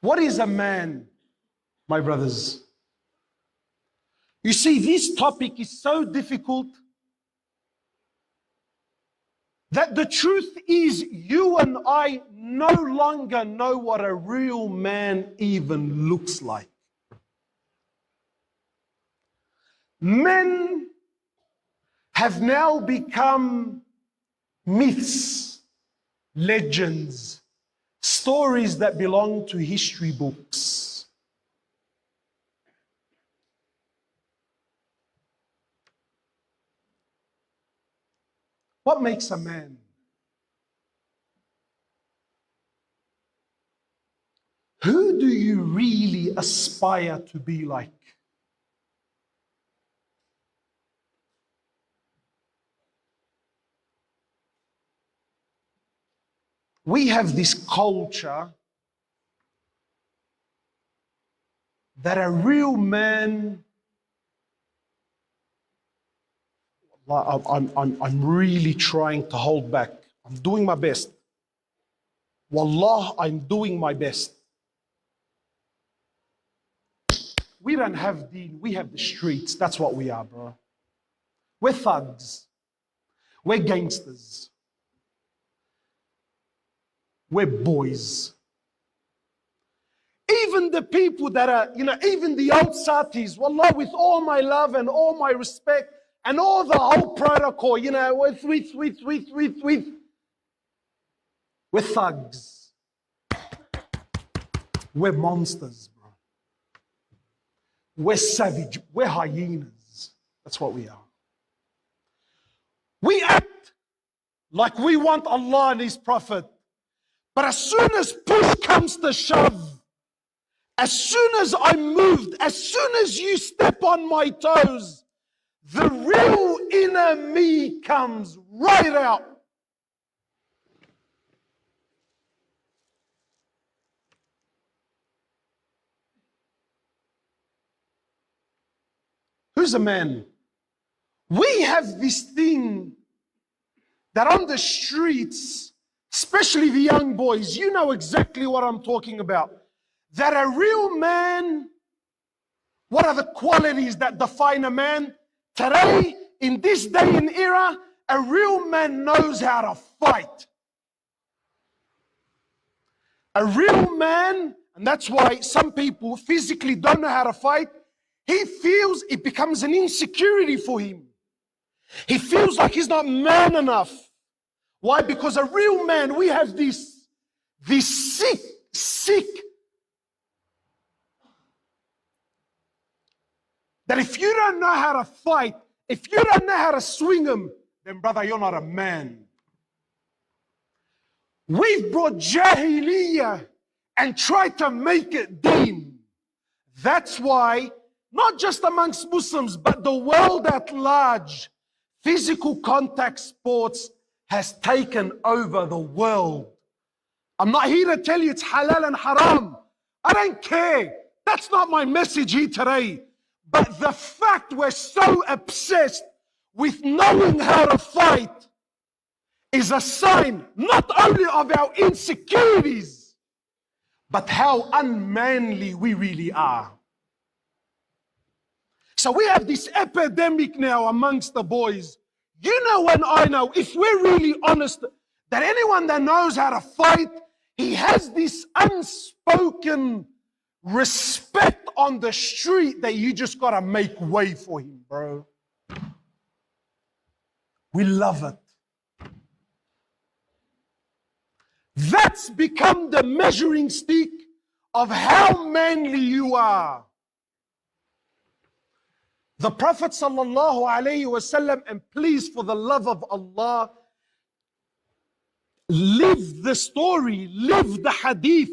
What is a man, my brothers? You see, this topic is so difficult that the truth is you and I no longer know what a real man even looks like. Men have now become myths, legends, stories that belong to history books. What makes a man? Who do you really aspire to be like? We have this culture that a real man, I'm really trying to hold back. I'm doing my best. Wallah, I'm doing my best. We don't have deen, we have the streets. That's what we are, bro. We're thugs. We're gangsters. We're boys. Even the people that are, even the old satis, wallah, with all my love and all my respect and all the whole protocol, we're thugs. We're monsters, bro. We're savage. We're hyenas. That's what we are. We act like we want Allah and His Prophet. But as soon as push comes to shove, as soon as I'm moved, as soon as you step on my toes, the real inner me comes right out. Who's a man? We have this thing that on the streets, especially the young boys, you know exactly what I'm talking about. That a real man, what are the qualities that define a man? Today, in this day and era, a real man knows how to fight. A real man, and that's why some people physically don't know how to fight, he feels it becomes an insecurity for him. He feels like he's not man enough. Why? Because a real man, we have this sick, that if you don't know how to fight, if you don't know how to swing them, then brother, you're not a man. We've brought jahiliyyah and tried to make it deen. That's why, not just amongst Muslims, but the world at large, physical contact sports has taken over the world. I'm not here to tell you it's halal and haram. I don't care. That's not my message here today. But the fact we're so obsessed with knowing how to fight is a sign not only of our insecurities, but how unmanly we really are. So we have this epidemic now amongst the boys. You know and I know, if we're really honest, that anyone that knows how to fight, he has this unspoken respect on the street that you just gotta make way for him, bro. We love it. That's become the measuring stick of how manly you are. The Prophet sallallahu alaihi wasallam, and please, for the love of Allah, live the story, live the hadith.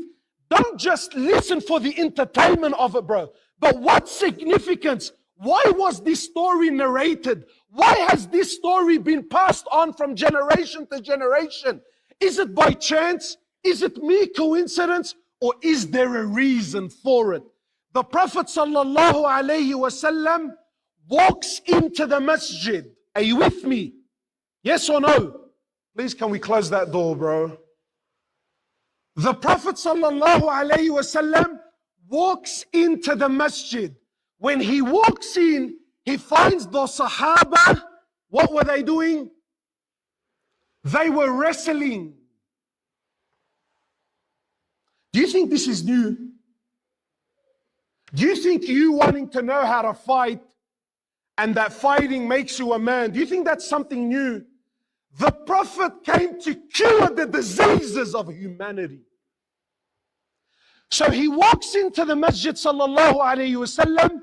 Don't just listen for the entertainment of it, bro. But what significance? Why was this story narrated? Why has this story been passed on from generation to generation? Is it by chance? Is it mere coincidence? Or is there a reason for it? The Prophet sallallahu alaihi wasallam walks into the masjid. Are you with me? Yes or no? Please, can we close that door, bro? The Prophet sallallahu alaihi wasallam walks into the masjid. When he walks in, he finds the Sahaba. What were they doing? They were wrestling. Do you think this is new? Do you think you wanting to know how to fight and that fighting makes you a man, do you think that's something new? The Prophet came to cure the diseases of humanity. So he walks into the masjid sallallahu alayhi wasallam,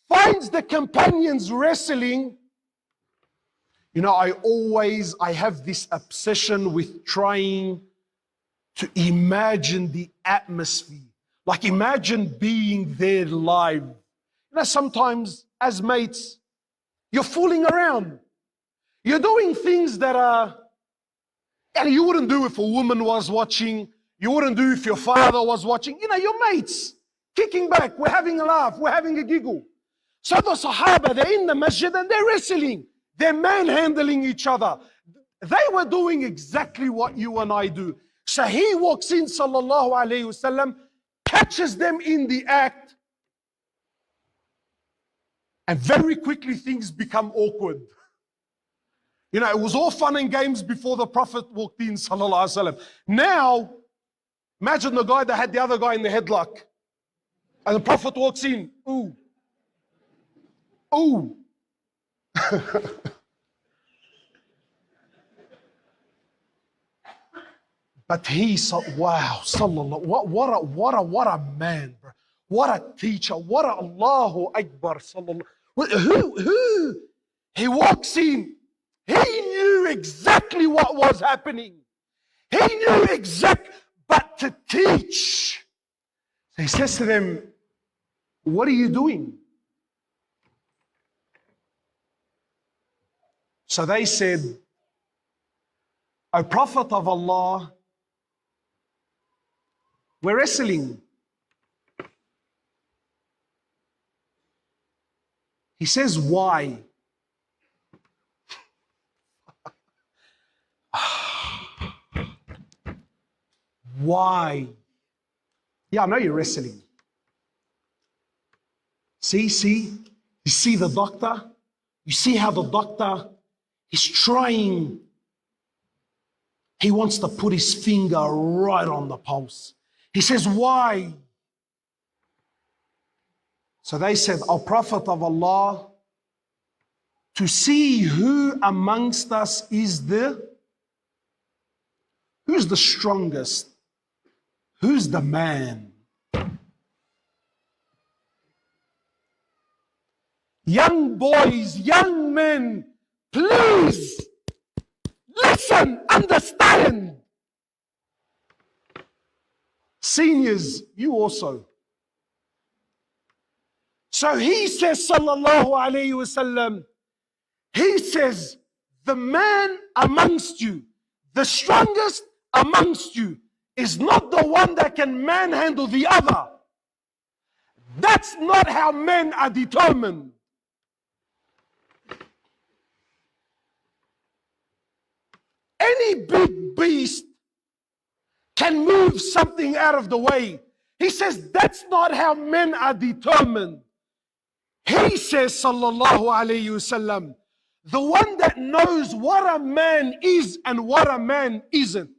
finds the companions wrestling. You know, I have this obsession with trying to imagine the atmosphere. Like imagine being there live. You know, sometimes as mates, you're fooling around. You're doing things that and you wouldn't do if a woman was watching. You wouldn't do if your father was watching. You know, your mates, kicking back. We're having a laugh. We're having a giggle. So the Sahaba, they're in the masjid and they're wrestling. They're manhandling each other. They were doing exactly what you and I do. So he walks in, sallallahu alayhi wasallam, catches them in the act, and very quickly things become awkward. You know, it was all fun and games before the Prophet walked in, sallallahu alayhi wasallam. Now, imagine the guy that had the other guy in the headlock, and the Prophet walks in. Ooh. Ooh. But he saw, wow, sallallahu, what a man, bro. What a teacher, what a Allahu Akbar, sallallahu. Who? He walks in. He knew exactly what was happening. He knew exactly, but to teach. So he says to them, what are you doing? So they said, O Prophet of Allah, we're wrestling. He says, why? Why? Yeah, I know you're wrestling. See? You see the doctor? You see how the doctor is trying. He wants to put his finger right on the pulse. He says, why? So they said, O Prophet of Allah, to see who amongst us who's the strongest, who's the man. Young boys, young men, please listen, understand. Seniors, you also. So he says, sallallahu alayhi wasallam, he says, the man amongst you, the strongest amongst you, is not the one that can manhandle the other. That's not how men are determined. Any big beast can move something out of the way. He says that's not how men are determined. He says, sallallahu alayhi wasallam, the one that knows what a man is and what a man isn't.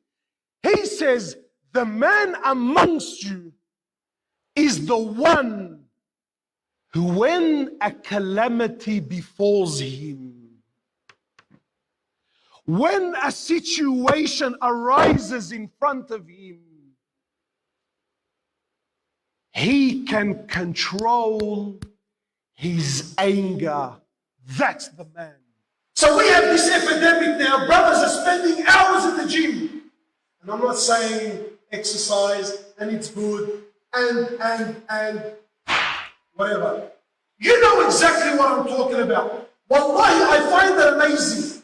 He says, the man amongst you is the one who, when a calamity befalls him, when a situation arises in front of him, he can control his anger. That's the man. So we have this epidemic now. Brothers are spending hours at the gym. And I'm not saying exercise and it's good and whatever. You know exactly what I'm talking about. Wallahi, I find that amazing.